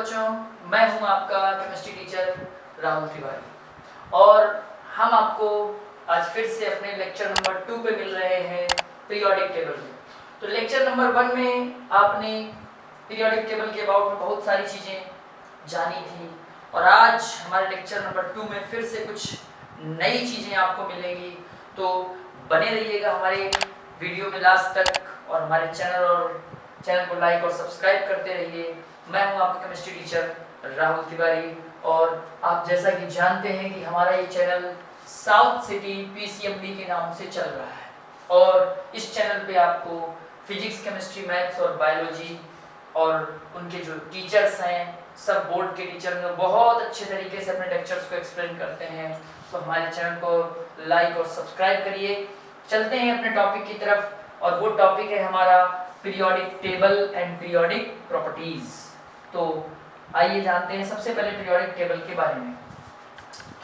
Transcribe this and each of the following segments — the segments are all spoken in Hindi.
बच्चों, मैं हूं आपका केमिस्ट्री टीचर राहुल तिवारी और हम आपको आज फिर से अपने लेक्चर नंबर 2 पे मिल रहे हैं पीरियोडिक टेबल में। तो लेक्चर नंबर 1 में आपने पीरियोडिक टेबल के अबाउट में बहुत सारी चीज़ें जानी थी और आज हमारे लेक्चर नंबर 2 में फिर से कुछ नई चीज़ें आपको मिलेंगी। तो बने रहिएगा हमारे वीडियो में लास्ट तक और हमारे चैनल को लाइक और सब्सक्राइब करते रहिए। मैं हूं आपका केमिस्ट्री टीचर राहुल तिवारी और आप जैसा कि जानते हैं कि हमारा ये चैनल साउथ सिटी पीसीएमबी के नाम से चल रहा है और इस चैनल पे आपको फिजिक्स, केमिस्ट्री, मैथ्स और बायोलॉजी और उनके जो टीचर्स हैं, सब बोर्ड के टीचर बहुत अच्छे तरीके से अपने लेक्चर्स को एक्सप्लेन करते हैं। तो हमारे चैनल को लाइक और सब्सक्राइब करिए। चलते हैं अपने टॉपिक की तरफ और वो टॉपिक है हमारा periodic table and periodic properties. तो आइए जानते हैं सबसे पहले पीरियोडिक टेबल के बारे में।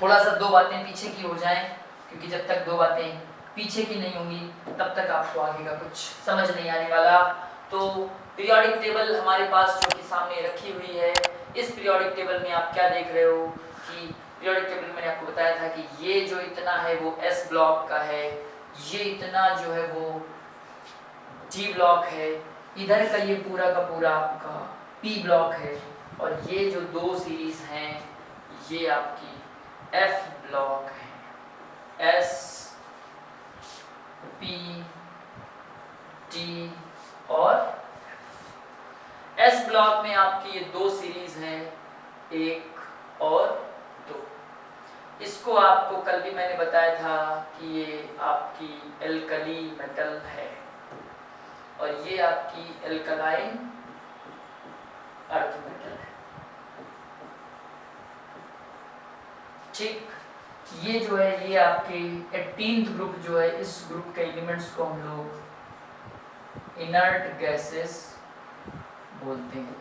थोड़ा सा दो बातें पीछे की हो जाएं, क्योंकि जब तक दो बातें पीछे की नहीं होंगी तब तक आपको आगे का कुछ समझ नहीं आने वाला। तो पीरियोडिक टेबल हमारे पास जो कि सामने रखी हुई है, इस पीरियोडिक टेबल में आप क्या देख रहे हो कि पीरियोडिक टेबल मैंने आपको बताया था कि ये जो इतना है वो एस ब्लॉक का है, ये इतना जो है वो डी ब्लॉक है, इधर का ये पूरा का पूरा आपका पी ब्लॉक है और ये जो दो सीरीज हैं ये आपकी एफ ब्लॉक है, एस पी टी और एस ब्लॉक में आपकी ये दो सीरीज हैं, एक और दो। इसको आपको कल भी मैंने बताया था कि ये आपकी एल्कली मेटल है और ये आपकी एल्कलाइन अर्थ मेटल है। ठीक, ये जो है ये आपके 18th ग्रुप जो है, इस ग्रुप के एलिमेंट्स को हम लोग इनर्ट गैसेस बोलते हैं।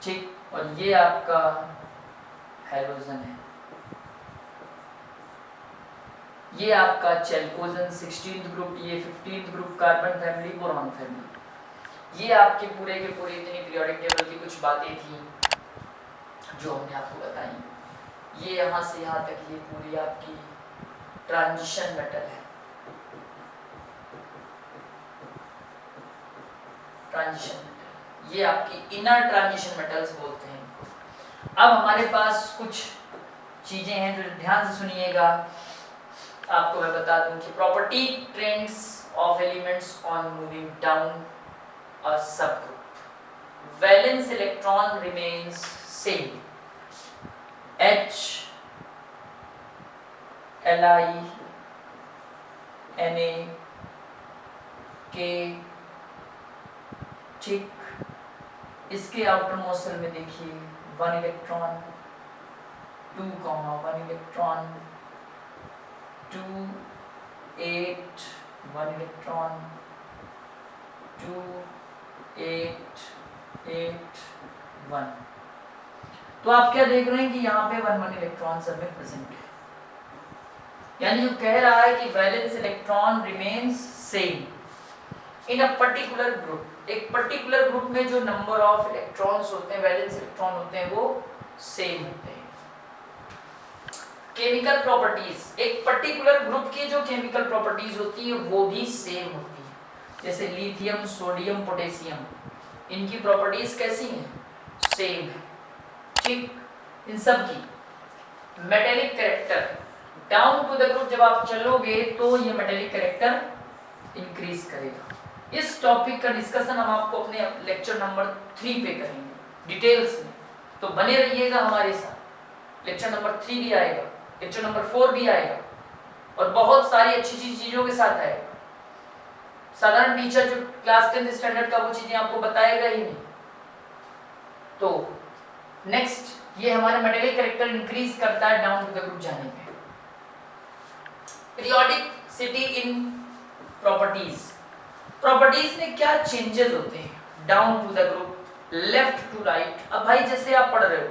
ठीक, और ये आपका हैलोजन है, ये आपका चैल्कोजन 16th ग्रुप, ये 15th group carbon family, boron family. ये आपके पूरे के पूरे इतनी पीरियोडिक टेबल की कुछ बातें थी जो हमने आपको बताई। ये यहाँ से यहाँ तक ये पूरी आपकी ट्रांजिशन मेटल है, ट्रांजिशन मेटल, ये आपकी इनर ट्रांजिशन मेटल्स बोलते हैं। अब हमारे पास कुछ चीजें हैं जो ध्यान से सुनिएगा। आपको मैं बता दूं कि property trends of elements on moving down a subgroup. Valence electron remains same, H, Li, Na, K। ठीक, इसके आउटर मोस्ट सेल में देखिए 1 इलेक्ट्रॉन 2, 1 इलेक्ट्रॉन 2, 8, 1 इलेक्ट्रॉन 2, 8, 8, 1। तो आप क्या देख रहे हैं कि यहाँ पे 1 इलेक्ट्रॉन सब में प्रेजेंट है, यानी जो कह रहा है कि valence electron remains same in a particular group. एक पर्टिकुलर ग्रुप में जो नंबर ऑफ इलेक्ट्रॉन्स होते हैं, वैलेंस इलेक्ट्रॉन होते हैं, वो सेम होते हैं। केमिकल प्रॉपर्टीज, एक पर्टिकुलर ग्रुप की जो केमिकल प्रॉपर्टीज होती है वो भी सेम होती है। जैसे लिथियम, सोडियम, पोटेशियम, इनकी प्रॉपर्टीज कैसी हैं? सेम है। ठीक, इन सब की metallic character down to the group जब आप चलोगे तो ये मेटेलिक कैरेक्टर इंक्रीज करेगा। इस टॉपिक का डिस्कशन हम आपको अपने लेक्चर नंबर 3 पे करेंगे डिटेल्स में, तो बने रहिएगा हमारे साथ। लेक्चर नंबर 3 भी आएगा, लेक्चर नंबर 4 भी आएगा और बहुत सारी अच्छी चीजों के साथ आएगा। साधारण टीचर जो क्लास 10th स्टैंडर्ड का वो चीजें आपको बताएगा ही नहीं। तो नेक्स्ट, ये हमारे मेटेलिक कैरेक्टर इंक्रीज करता है डाउन टू द ग्रुप जाने पे। पीरियोडिसिटी इन प्रॉपर्टीज, प्रॉपर्टीज में क्या चेंजेस होते हैं down to the group, left to right. अब भाई जैसे आप पढ़ रहे हो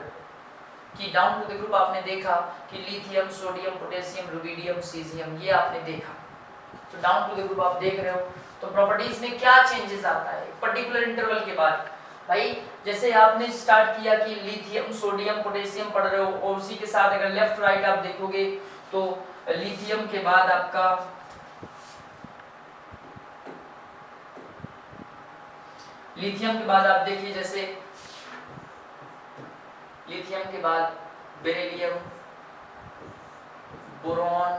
कि डाउन टू द ग्रुप आपने देखा कि lithium, sodium, potassium, rubidium, caesium, ये आपने देखा। तो डाउन टू द ग्रुप आप देख रहे हो तो प्रॉपर्टीज में क्या चेंजेस आता है पर्टिकुलर इंटरवल के बाद। भाई जैसे आपने स्टार्ट किया कि लिथियम सोडियम पोटेशियम पढ़ रहे हो और उसी के साथ अगर लेफ्ट राइट आप देखोगे तो लिथियम के बाद आपका आप देखिए जैसे लिथियम के बाद beryllium, boron,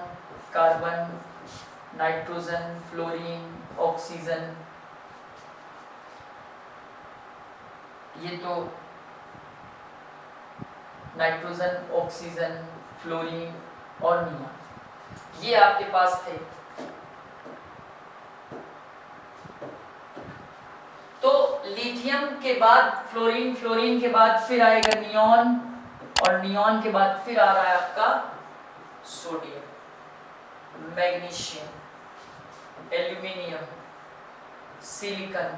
carbon, nitrogen, fluorine, oxygen, ये तो नाइट्रोजन, ऑक्सीजन, फ्लोरीन और नियॉन, ये आपके पास थे। तो लिथियम के बाद फ्लोरीन, फ्लोरीन के बाद फिर आएगा नियॉन और नियॉन के बाद फिर आ रहा है आपका sodium, magnesium, aluminium, silicon,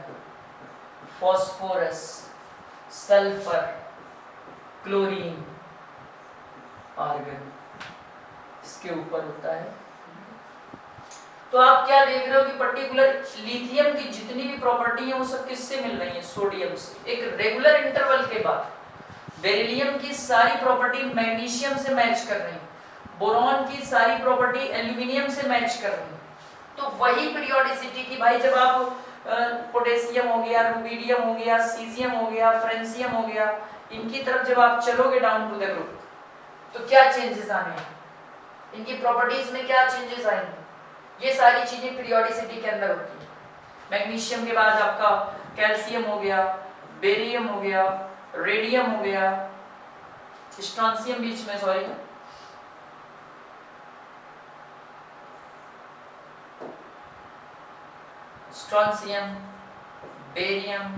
phosphorus, sulphur, chlorine, argon, इसके ऊपर होता है। तो आप क्या देख रहे हो कि पर्टिकुलर लिथियम की जितनी भी प्रॉपर्टी है वो सब किससे मिल रही है? सोडियम से। एक रेगुलर इंटरवल के बाद बेरिलियम की सारी प्रॉपर्टी मैग्नीशियम से मैच कर रही है, बोरॉन की सारी प्रॉपर्टी एल्यूमिनियम से मैच कर रही है। तो वही पीरियोडिसिटी की भाई जब आप पोटेशियम हो गया, रुबिडियम हो गया, सीजियम हो गया, फ्रेंसियम हो गया, इनकी तरफ जब आप चलोगे डाउन टू द ग्रुप तो क्या चेंजेस आने हैं, इनकी प्रॉपर्टीज में क्या चेंजेस आएंगे, ये सारी चीजें पीरियोडिसिटी के अंदर होती है। मैग्नीशियम के बाद आपका कैल्शियम हो गया, बेरियम हो गया, रेडियम हो गया, स्ट्रॉन्सियम बीच में, सॉरी, स्ट्रॉन्सियम, बेरियम,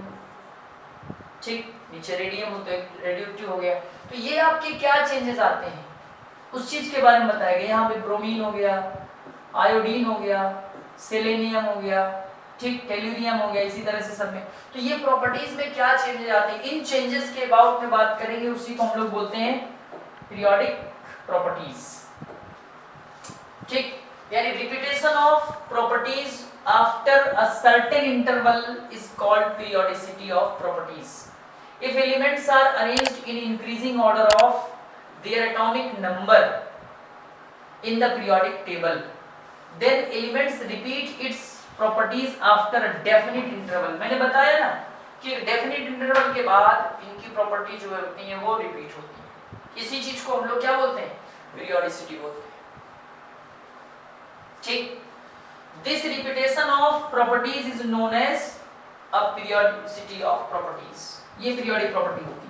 ठीक, नीचे रेडियम होता है, रेडियोएक्टिव हो गया। तो ये आपके क्या चेंजेस आते हैं उस चीज के बारे में बताया गया। यहाँ पे ब्रोमीन हो गया, आयोडीन हो गया, सेलेनियम हो गया, ठीक, टेल्यूरियम हो गया, इसी तरह से सब में। तो ये प्रॉपर्टीज में क्या चेंजेस आते हैं, इन चेंजेस के अबाउट में बात करेंगे, उसी को हम लोग बोलते हैं पीरियोडिक प्रॉपर्टीज, ठीक, यानी repetition of properties after a certain interval is called periodicity of properties. If elements are arranged in increasing order of their atomic number in the periodic table, then elements repeat its properties after a definite interval। मैंने बताया ना कि definite interval के बाद इनकी प्रॉपर्टी जो होती हैं वो रिपीट होती है। इसी चीज को हम लोग क्या बोलते हैं? पीरियोडिसिटी बोलते हैं, ठीक। This repetition of properties is known as a periodicity of properties. ये पीरियोडिक प्रॉपर्टी होती है।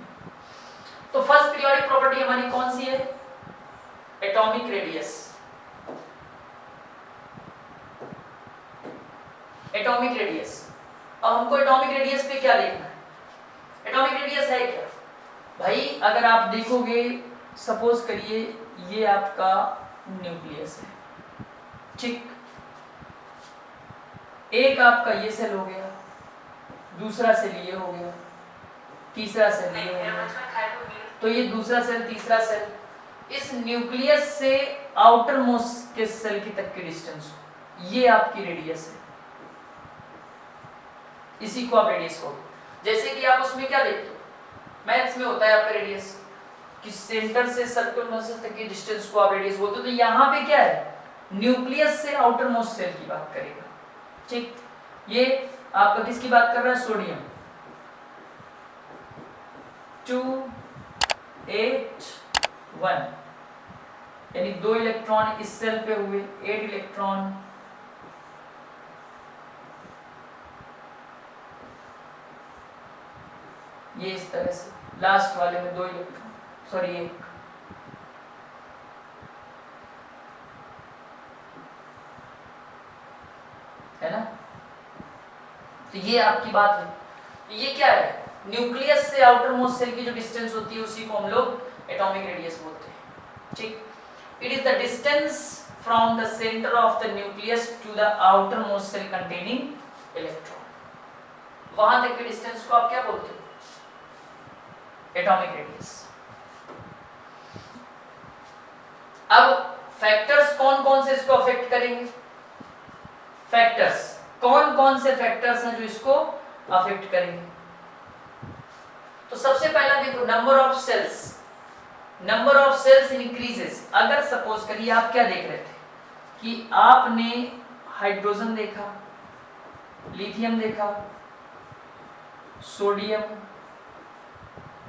तो फर्स्ट पीरियोडिक प्रॉपर्टी हमारी कौन सी है? Atomic radius. Atomic radius. अब हमको एटॉमिक रेडियस पे क्या देखना है? एटॉमिक रेडियस है क्या भाई? अगर आप देखोगे, सपोज करिए ये आपका न्यूक्लियस है, ठीक, एक आपका ये सेल हो गया, दूसरा सेल ये हो गया, तीसरा सेल ये हो गया, तो ये दूसरा सेल, तीसरा सेल, इस न्यूक्लियस से आउटर मोस्ट के सेल की तक की डिस्टेंस, ये आपकी रेडियस है। इसी को आप रेडियस कहोगे। जैसे कि आप उसमें क्या देखते हो, मैथ्स में होता है आपका रेडियस कि सेंटर से सर्कल मोस्ट तक की डिस्टेंस को आप रेडियस बोलते हो। तो यहाँ पे क्या है? न्यूक्लियस से आउटर मोस्ट सेल की बात करेगा, ठीक। ये आपका किसकी बात कर रहा है? सोडियम। 2 8 1, यानी 2 इलेक्ट्रॉन इस सेल पे हुए, 8 इलेक्ट्रॉन ये इस तरह से, लास्ट वाले में 2 इलेक्ट्रॉन, सॉरी 1, है ना। तो ये आपकी बात है। तो ये क्या है? न्यूक्लियस से आउटर मोस्ट सेल की जो डिस्टेंस होती है उसी को हम लोग एटॉमिक रेडियस बोलते हैं, ठीक। It is the distance from the centre of the nucleus to the outermost shell containing electron. वहां तक के डिस्टेंस को आप क्या बोलते हो? Atomic radius. अब फैक्टर्स कौन कौन से इसको अफेक्ट करेंगे? फैक्टर्स कौन कौन से फैक्टर्स हैं जो इसको अफेक्ट करेंगे? तो सबसे पहला देखो नंबर ऑफ सेल्स इंक्रीजेस। अगर सपोज करिए आप क्या देख रहे थे कि आपने हाइड्रोजन देखा, लिथियम देखा, सोडियम,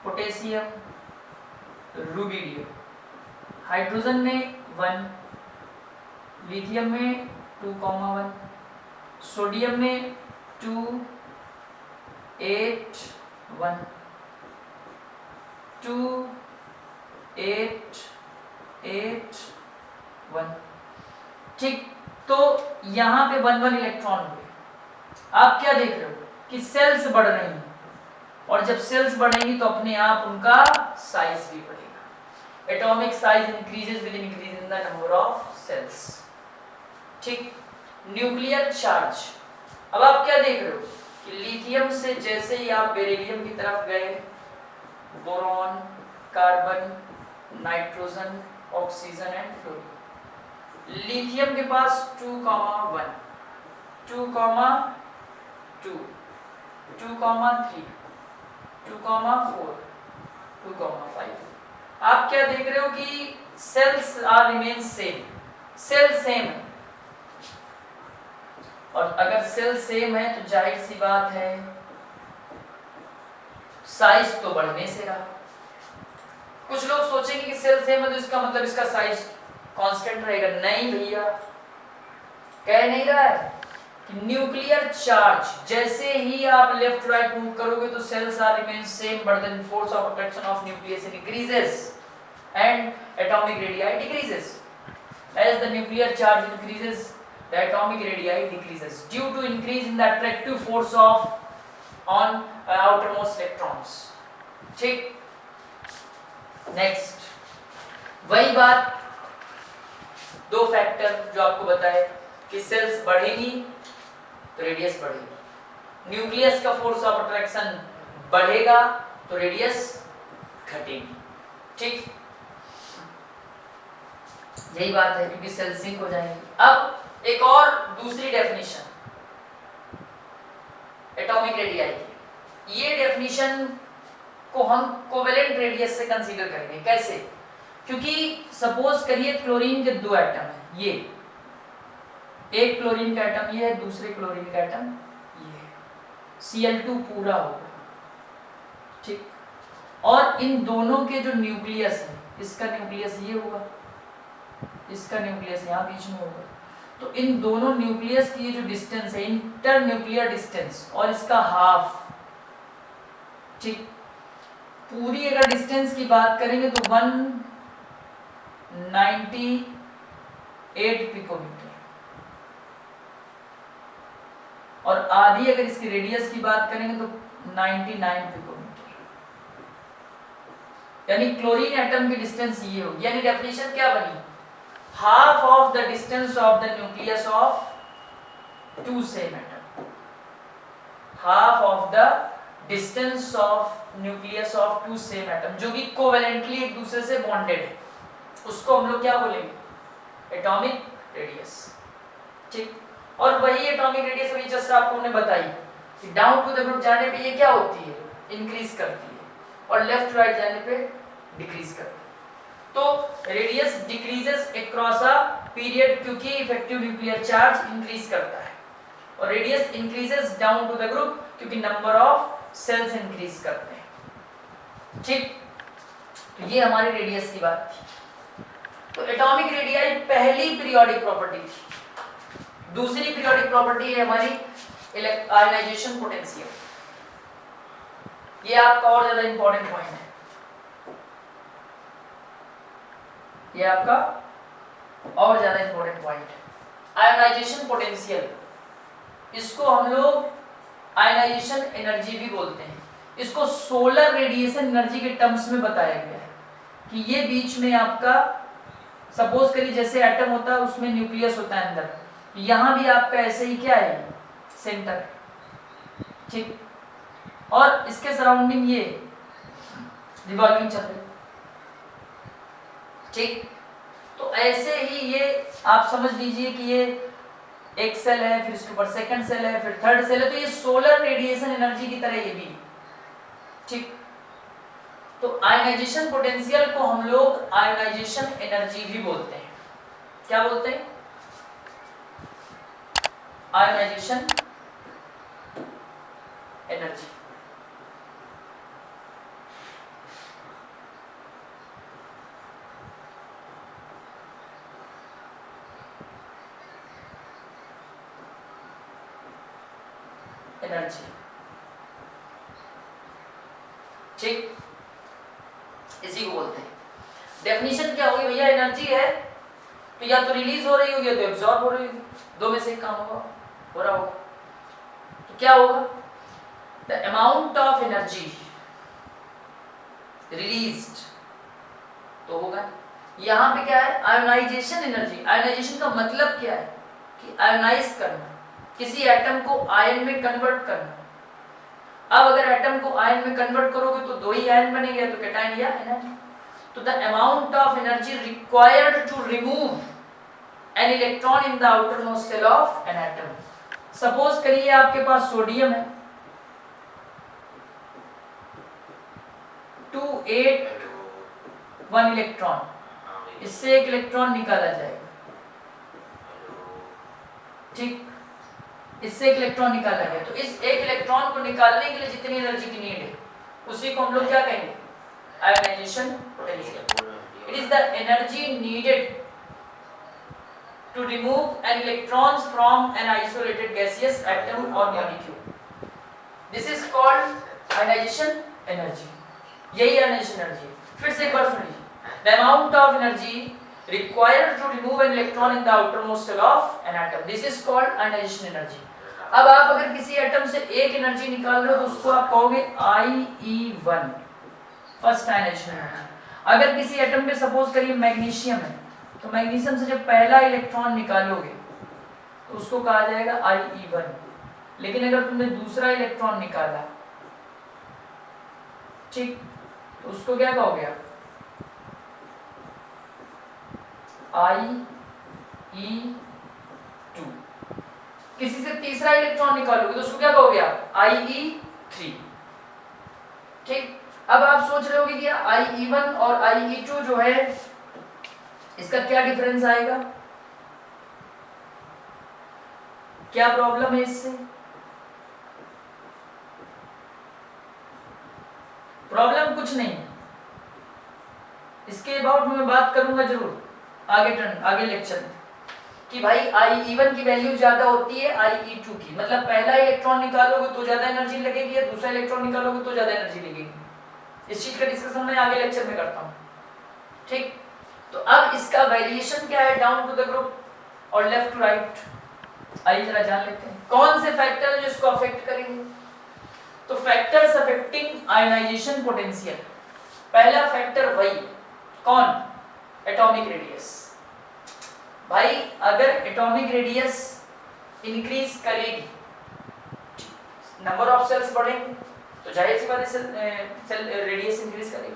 पोटेशियम, रुबिडियम। हाइड्रोजन में 1, लिथियम में 2,1, सोडियम में 2, 8, 1, 2, 8, 8, 1। ठीक, तो यहां पे 1 इलेक्ट्रॉन हुए। आप क्या देख रहे हो कि सेल्स बढ़ रही हैं, और जब सेल्स बढ़ेंगी तो अपने आप उनका साइज भी बढ़ेगा। Atomic size increases with increase in the number of shells. ठीक, न्यूक्लियर चार्ज। अब आप क्या देख रहे हो कि लिथियम से जैसे ही आप बेरिलियम की तरफ गए, boron, carbon, nitrogen, oxygen and fluorine. Lithium के पास 2,1, 2,2, 2,3, 2,4, 2,5। आप क्या देख रहे हो कि shells are remain same, shell same है। और अगर सेल सेम है तो जाहिर सी बात है साइज तो बढ़ने से रहा। कुछ लोग सोचेंगे कि सेल सेम है तो इसका मतलब इसका साइज कांस्टेंट रहेगा। नहीं भैया, कह नहीं रहा है कि न्यूक्लियर चार्ज जैसे ही आप लेफ्ट राइट मूव करोगे तो shells are remain same, but then force of attraction of nucleus increases and atomic radii decreases. As the nuclear charge increases, the atomic radii decreases due to increase in the attractive force of on outermost electrons. ठीक, नेक्स्ट वही बात, दो फैक्टर जो आपको बताए कि सेल्स बढ़ेगी तो रेडियस बढ़ेगी, न्यूक्लियस का फोर्स ऑफ अट्रैक्शन बढ़ेगा तो रेडियस घटेगी। ठीक, यही बात है, क्योंकि सेल सिंक हो जाएंगे। अब एक और दूसरी डेफिनेशन एटॉमिक रेडियाई की, ये डेफिनेशन को हम कोवेलेंट रेडियस से कंसीडर करेंगे। कैसे? क्योंकि सपोज करिए क्लोरीन के 2 एटम हैं, ये एक क्लोरीन का एटम ये है, दूसरे क्लोरीन का एटम ये है, Cl2 पूरा होगा। ठीक, और इन दोनों के जो न्यूक्लियस है, इसका न्यूक्लियस ये होगा, इसका न्यूक्लियस यहाँ बीच में होगा। तो इन दोनों न्यूक्लियस की जो डिस्टेंस है, इंटर न्यूक्लियर डिस्टेंस, और इसका हाफ। ठीक, पूरी अगर डिस्टेंस की बात करेंगे तो 198 पिकोमीटर, और आधी अगर इसकी रेडियस की बात करेंगे तो 99 पिकोमीटर। यानी क्लोरीन एटम की डिस्टेंस ये होगी। यानी डेफिनेशन क्या बनी? half of the distance of the nucleus of two same atom, half of the distance of nucleus of two same atom, जो कि कोवेलेंटली एक दूसरे से बॉन्डेड है, उसको हम लोग क्या बोलेंगे? Atomic radius. ठीक, और वही एटॉमिक रेडियस अभी जस्ट आपको हमने बताई कि डाउन टू द ग्रुप जाने पे ये क्या होती है? इंक्रीज करती है, और लेफ्ट राइट जाने पे डिक्रीज करती है। तो radius decreases across a period, क्योंकि इफेक्टिव न्यूक्लियर चार्ज इंक्रीज करता है, और radius increases down to the group क्योंकि नंबर ऑफ सेल्स इंक्रीज करते हैं। ठीक, तो ये हमारी रेडियस की बात थी। तो एटॉमिक रेडियाई पहली पीरियोडिक प्रॉपर्टी थी। दूसरी पीरियोडिक प्रॉपर्टी है हमारी आयनाइजेशन पोटेंशियल। ये आपका और ज्यादा इंपॉर्टेंट पॉइंट है, ये आपका और ज्यादा इंपॉर्टेंट पॉइंट है। आयोनाइजेशन पोटेंशियल, इसको हम लोग आयोनाइजेशन एनर्जी भी बोलते हैं। इसको सोलर रेडिएशन एनर्जी के टर्म्स में बताया गया है कि ये बीच में आपका सपोज करिए जैसे एटम होता है उसमें न्यूक्लियस होता है अंदर, यहाँ भी आपका ऐसे ही क्या है? सेंटर। ठीक, और इसके सराउंडिंग ये रिवॉल्विंग चक्र। ठीक, तो ऐसे ही ये आप समझ लीजिए कि ये एक सेल है, फिर इसके ऊपर सेकंड सेल है, फिर थर्ड सेल है, तो ये सोलर रेडिएशन एनर्जी की तरह ये भी। ठीक, तो आयनाइजेशन पोटेंशियल को हम लोग आयनाइजेशन एनर्जी भी बोलते हैं। क्या बोलते हैं? Ionization energy. एनर्जी, ठीक, इसी को बोलते हैं। डेफिनेशन क्या होगी भैया? एनर्जी है तो या तो रिलीज हो रही होगी या तो एब्जॉर्ब हो रही होगी, दो में से एक काम होगा, हो रहा होगा। तो क्या होगा? The amount of energy released तो होगा। यहाँ पे क्या है? Ionisation energy. आयोनाइजेशन का मतलब क्या है? कि आयोनाइज करना, किसी एटम को आयन में कन्वर्ट करना। अब अगर एटम को आयन में कन्वर्ट करोगे तो दो ही आयन बनेंगे, तो कैटायन या एनायन। तो the amount of energy required to remove an electron in the outermost shell of an atom. Suppose करिए आपके पास सोडियम है, 2 8 1 इलेक्ट्रॉन, इससे एक इलेक्ट्रॉन निकाला जाएगा, ठीक, इससे एक इलेक्ट्रॉन निकाला गया। तो इस एक इलेक्ट्रॉन को निकालने के लिए जितनी एनर्जी की नीड है उसी को हम लोग क्या कहेंगे? Ionization potential. It is the energy needed to remove an electrons from an isolated gaseous atom or molecule. This is called ionization energy. यही ionization energy है। फिर से एक बार सुनिए, the amount of energy required to remove an electron in the outermost shell of an atom. This is called ionization energy. अब आप अगर किसी एटम से एक एनर्जी निकाल रहे हो तो उसको आप कहोगे IE1, फर्स्ट आयनाइजेशन एनर्जी। अगर किसी एटम पे सपोज करिए मैग्नीशियम है, तो मैग्नीशियम से जब पहला इलेक्ट्रॉन निकालोगे तो उसको कहा जाएगा IE1। लेकिन अगर तुमने दूसरा इलेक्ट्रॉन निकाला, ठीक, तो उसको क्या कहोगे आप? IE2। किसी से तीसरा इलेक्ट्रॉन निकालोगे तो उसको क्या कहोगे आप? IE3। ठीक, अब आप सोच रहे होगे कि IE1 और IE2 जो है इसका क्या डिफरेंस आएगा, क्या प्रॉब्लम है इससे? प्रॉब्लम कुछ नहीं है, इसके अबाउट मैं बात करूंगा जरूर आगे लेक्चर में कि भाई IE1 की वैल्यू ज्यादा होती है IE2 की। मतलब पहला इलेक्ट्रॉन निकालोगे तो ज्यादा एनर्जी लगेगी, या दूसरा इलेक्ट्रॉन निकालोगे तो ज्यादा एनर्जी लगेगी। इस चीज का डिस्कशन मैं आगे लेक्चर में करता हूँ, ठीक। तो अब इसका वेरिएशन क्या है डाउन टू द ग्रुप और लेफ्ट टू राइट, आइए जरा जान लेते हैं कौन से फैक्टर जो इसको अफेक्ट करेंगे। तो फैक्टर्स अफेक्टिंग आयनाइजेशन पोटेंशियल, पहला फैक्टर वही कौन? Atomic radius. भाई अगर एटॉमिक रेडियस इंक्रीज करेगी, नंबर ऑफ सेल्स बढ़ेंगे तो जाहिर सी बात है सेल रेडियस इंक्रीज करेगी।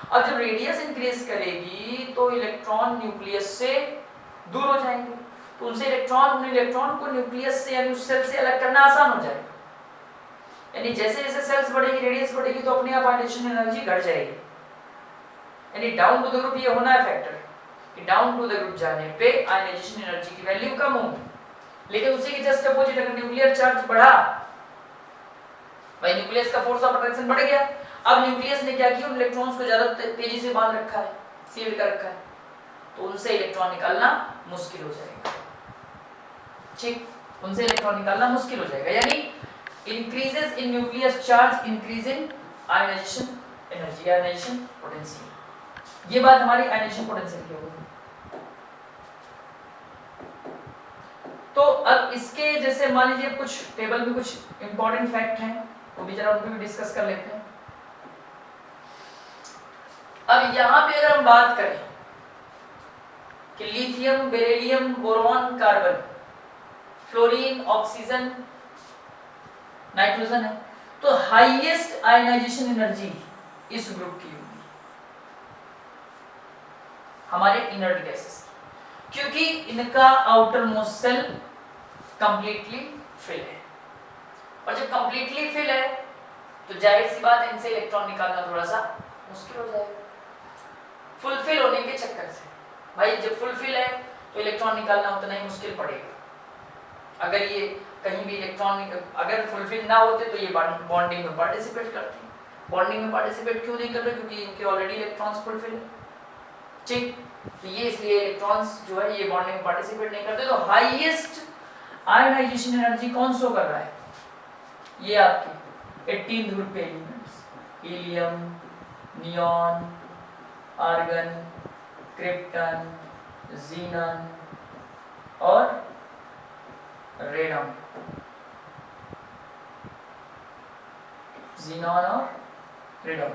अब जब रेडियस इंक्रीज करेगी तो इलेक्ट्रॉन न्यूक्लियस से दूर हो जाएंगे, तो उनसे इलेक्ट्रॉन को न्यूक्लियस से यानी उस सेल से अलग करना आसान हो जाएगा। यानी जैसे जैसे सेल्स बढ़ेगी, रेडियस बढ़ेगी, तो अपने आप आयनाइजेशन एनर्जी घट जाएगी। यानी डाउन टू द ग्रुप ये होना है फैक्टर कि डाउन टू द ग्रुप जाने पे आयनाइजेशन एनर्जी की वैल्यू कम होगी। लेकिन उसी के जस्ट अपोजिट अगर न्यूक्लियर चार्ज बढ़ा, भाई न्यूक्लियस का फोर्स ऑफ अट्रैक्शन बढ़ गया, अब न्यूक्लियस ने क्या किया, उन इलेक्ट्रॉन्स को ज्यादा तेजी से बांध रखा है, सील कर रखा है, तो उनसे इलेक्ट्रॉन निकालना मुश्किल हो जाएगा। ठीक, उनसे इलेक्ट्रॉन निकालना मुश्किल हो जाएगा। यानी increases in nucleus charge increase in ionization energy, ionization potential। ये बात हमारी ionization potential की होगी। तो अब इसके जैसे मान लीजिए कुछ टेबल में कुछ इंपॉर्टेंट फैक्ट हैं, वो भी जरा उनको भी डिस्कस कर लेते हैं। अब यहाँ पे अगर हम बात करें कि lithium, beryllium, boron, carbon, fluorine, oxygen, nitrogen है, तो हाईएस्ट आयनाइजेशन एनर्जी इस ग्रुप की होगी हमारे इनर्ट गैसेस की, क्योंकि इनका outermost shell completely fill है। और जब कंप्लीटली फिल है तो जाहिर सी बात है इनसे इलेक्ट्रॉन निकालना थोड़ा सा मुश्किल हो जाएगा। फुलफिल होने के चक्कर से भाई जब फुलफिल है तो इलेक्ट्रॉन निकालना उतना ही मुश्किल पड़ेगा। अगर ये कहीं भी इलेक्ट्रॉन अगर फुलफिल ना होते तो ये बॉन्डिंग में पार्टिसिपेट करते हैं। बॉन्डिंग में पार्टिसिपेट क्यों नहीं कर रहे? क्योंकि इनके ऑलरेडी इलेक्ट्रॉन्स फुलफिल है। ठीक, तो ये इसलिए इलेक्ट्रॉन्स जो है ये बॉन्डिंग में पार्टिसिपेट नहीं करते। तो हाईएस्ट आयनाइजेशन एनर्जी कौन शो कर रहा है? ये आपके 18th ग्रुप के elements helium, neon, argon, krypton, xenon और रेडम। ज़ीनॉन और रेडम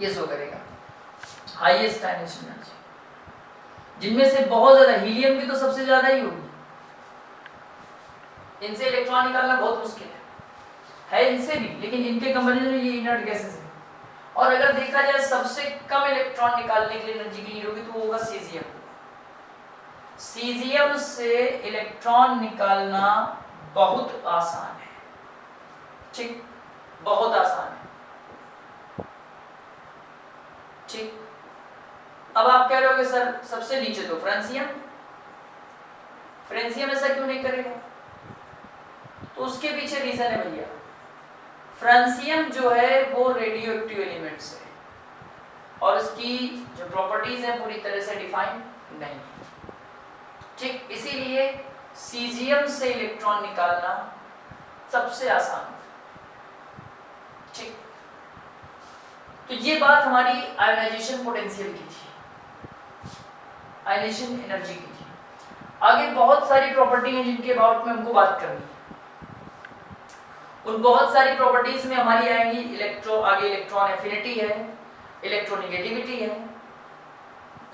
ये शो करेगा हाईएस्ट आयनाइजेशन एनर्जी, जिनमें से बहुत ज्यादा हीलियम की तो सबसे ज्यादा ही होगी। इनसे इलेक्ट्रॉन निकालना बहुत मुश्किल है इनसे भी, लेकिन इनके कंपैरिजन में ये इनर्ट गैसेस है। और अगर देखा जाए सबसे कम इलेक्ट्रॉन निकालने के लिए एनर्जी की नीड होगी तो वो होगा सीजियम। सीजियम से इलेक्ट्रॉन निकालना बहुत आसान है। ठीक, बहुत आसान है। ठीक, अब आप कह रहे हो कि सर सबसे नीचे तो फ्रांसियम, फ्रांसियम ऐसा क्यों नहीं करेगा? तो उसके पीछे रीजन है भैया, फ्रांसियम जो है वो रेडियो एक्टिव एलिमेंट्स है और उसकी जो प्रॉपर्टीज है पूरी तरह से डिफाइन नहीं है। ठीक, इसीलिए सीजियम से इलेक्ट्रॉन निकालना सबसे आसान है। ठीक, तो ये बात हमारी आयोनाइजेशन पोटेंशियल की थी, आयोनाइजेशन एनर्जी की थी। आगे बहुत सारी प्रॉपर्टी हैं जिनके अबाउट में हमको बात करनी है। उन बहुत सारी प्रॉपर्टीज में हमारी आएंगी आगे इलेक्ट्रॉन एफिनिटी है, इलेक्ट्रोनेगेटिविटी है।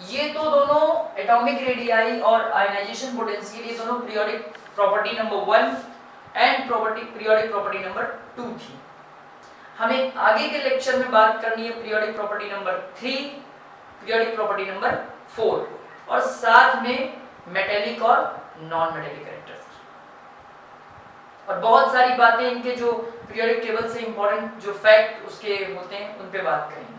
ये तो दोनों एटॉमिक रेडियाई और आयोनाइजेशन पोटेंशियल ये दोनों periodic property number 1 and periodic property number 2 थी। हमें आगे के लेक्चर में बात करनी है periodic property number 3, periodic property number 4 और साथ में मेटेलिक और नॉन मेटेलिक कैरेक्टर्स। और बहुत सारी बातें इनके जो पीरियोडिक टेबल से इंपॉर्टेंट जो फैक्ट उसके होते हैं उन पे बात करेंगे।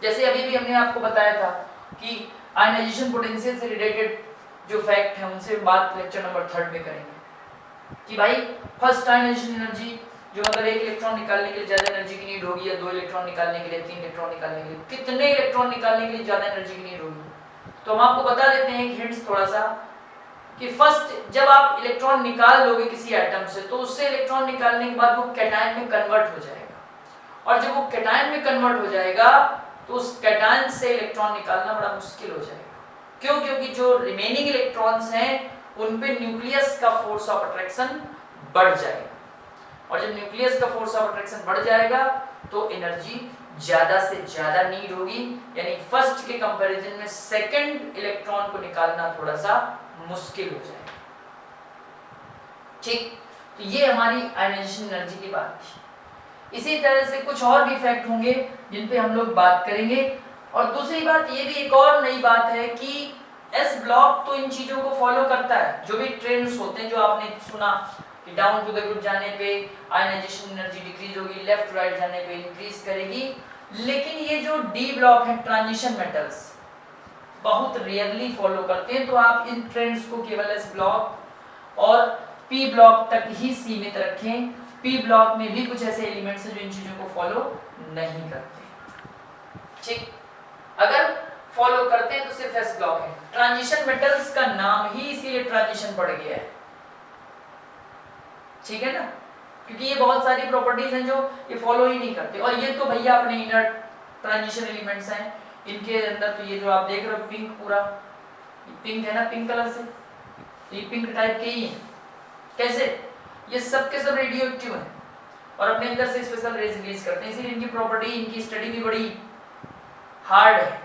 जैसे अभी भी हमने आपको बताया था कि आयनाइजेशन पोटेंशियल से रिलेटेड जो फैक्ट है उनसे बात लेक्चर नंबर 3 में करेंगे कि भाई फर्स्ट आयनाइजेशन एनर्जी जो अगर एक इलेक्ट्रॉन निकालने के लिए ज्यादा एनर्जी की नीड होगी या 2 इलेक्ट्रॉन निकालने के लिए, 3 इलेक्ट्रॉन निकालने के लिए, कितने इलेक्ट्रॉन निकालने के लिए ज्यादा एनर्जी की नीड होगी। तो हम आपको बता देते हैं एक हिंट्स थोड़ा सा कि फर्स्ट जब आप इलेक्ट्रॉन निकाल लोगे किसी एटम से तो उससे इलेक्ट्रॉन निकालने के बाद वो कैटायन में कन्वर्ट हो जाएगा और जब वो कैटायन में कन्वर्ट हो जाएगा तो उस कैटायन से इलेक्ट्रॉन निकालना बड़ा मुश्किल हो जाएगा। क्यों? क्योंकि जो रिमेनिंग इलेक्ट्रॉन्स हैं उन पे न्यूक्लियस का फोर्स ऑफ अट्रैक्शन बढ़ जाएगा और जब न्यूक्लियस का फोर्स ऑफ अट्रैक्शन बढ़ जाएगा तो एनर्जी ज्यादा से ज्यादा नीड होगी, यानी फर्स्ट के कंपैरिजन में सेकंड इलेक्ट्रॉन को निकालना थोड़ा सा मुश्किल हो जाएगा। ठीक, तो ये हमारी आयनाइजेशन एनर्जी की बात थी। इसी तरह से कुछ और भी फैक्ट होंगे जिन पे हम लोग बात करेंगे। और दूसरी बात ये भी एक और नई बात है कि एस ब्लॉक तो इन चीजों को फॉलो करता है, जो भी ट्रेंड्स होते हैं जो आपने सुना कि डाउन टू द ग्रुप जाने पे आयनाइजेशन एनर्जी डिक्रीज होगी, लेफ्ट राइट जाने पे इंक्रीज करेगी। लेकिन ये जो डी ब्लॉक है ट्रांजिशन मेटल्स बहुत रेयरली फॉलो करते हैं, तो आप इन ट्रेंड्स को केवल एस ब्लॉक और पी ब्लॉक तक ही सीमित रखें। पी ब्लॉक में भी कुछ ऐसे एलिमेंट्स हैं जो इन चीजों को फॉलो नहीं करते। ठीक, अगर फॉलो करते हैं तो सिर्फ एस ब्लॉक है। ट्रांजिशन मेटल्स का नाम ही इसीलिए ट्रांजिशन पड़ गया है, ठीक है ना, क्योंकि ये बहुत सारी प्रॉपर्टीज हैं जो ये फॉलो ही नहीं करते। और ये तो भैया अपने इनर ट्रांजिशन एलिमेंट्स हैं, इनके अंदर तो ये जो आप देख रहे हो पिंक, पूरा पिंक है ना, पिंक कलर से, ये पिंक टाइप के ही हैं। कैसे? ये सब के सब रेडियो एक्टिव हैं और अपने अंदर से स्पेशल रेज रिलीज करते हैं, इसीलिए इनकी प्रॉपर्टी, इनकी स्टडी भी बड़ी हार्ड है।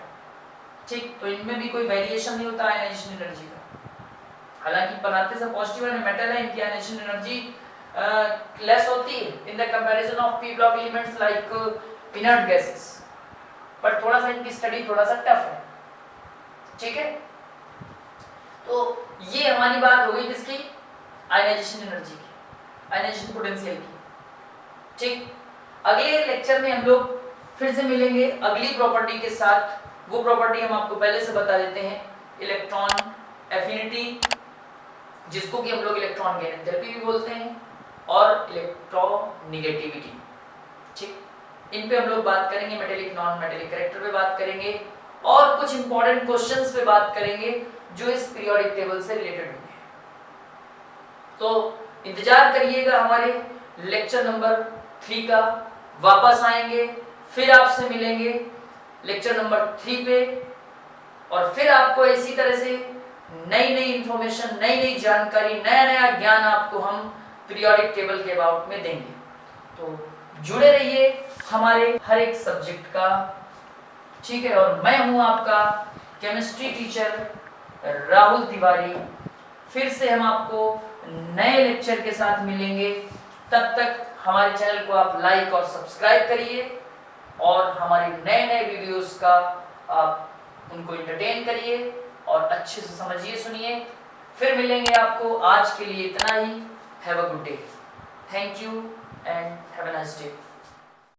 ठीक, तो इनमें भी कोई वेरिएशन नहीं होता आयनाइजेशन एनर्जी का। हालांकि बनाते सब पॉजिटिव है, मेटल है, इनकी आयनाइजेशन एनर्जी लेस होती है in the comparison of P block elements like inert gases, पर थोड़ा सा इनकी स्टडी थोड़ा सा टफ है। ठीक है, तो ये हमारी बात हो गई किसकी? आयनाइजेशन एनर्जी की, आयनाइजेशन पोटेंशियल की। ठीक, अगले लेक्चर में हम लोग फिर से मिलेंगे अगली प्रॉपर्टी के साथ। वो प्रॉपर्टी हम आपको पहले से बता देते हैं, इलेक्ट्रॉन एफिनिटी, जिसको कि हम लोग इलेक्ट्रॉन गेन एंथैल्पी भी बोलते हैं, और इलेक्ट्रोनिगेटिविटी। ठीक, इन पे हम लोग बात करेंगे, मेटेलिक नॉन मेटेलिक कैरेक्टर पे बात करेंगे, और कुछ इंपॉर्टेंट क्वेश्चंस पे बात करेंगे जो इस पीरियोडिक टेबल से रिलेटेड होंगे। तो इंतजार करिएगा हमारे लेक्चर नंबर 3 का। वापस आएंगे, फिर आपसे मिलेंगे लेक्चर नंबर 3 पे, और फिर आपको इसी तरह से नई नई इंफॉर्मेशन, नई नई जानकारी, नया नया ज्ञान आपको हम पीरियोडिक टेबल के अबाउट में देंगे। तो जुड़े रहिए हमारे हर एक सब्जेक्ट का, ठीक है। और मैं हूं आपका केमिस्ट्री टीचर राहुल तिवारी। फिर से हम आपको नए लेक्चर के साथ मिलेंगे। तब तक हमारे चैनल को आप लाइक और सब्सक्राइब करिए, और हमारे नए नए वीडियोस का आप उनको एंटरटेन करिए और अच्छे से समझिए, सुनिए। फिर मिलेंगे आपको, आज के लिए इतना ही। Have a good day, thank you and have a nice day.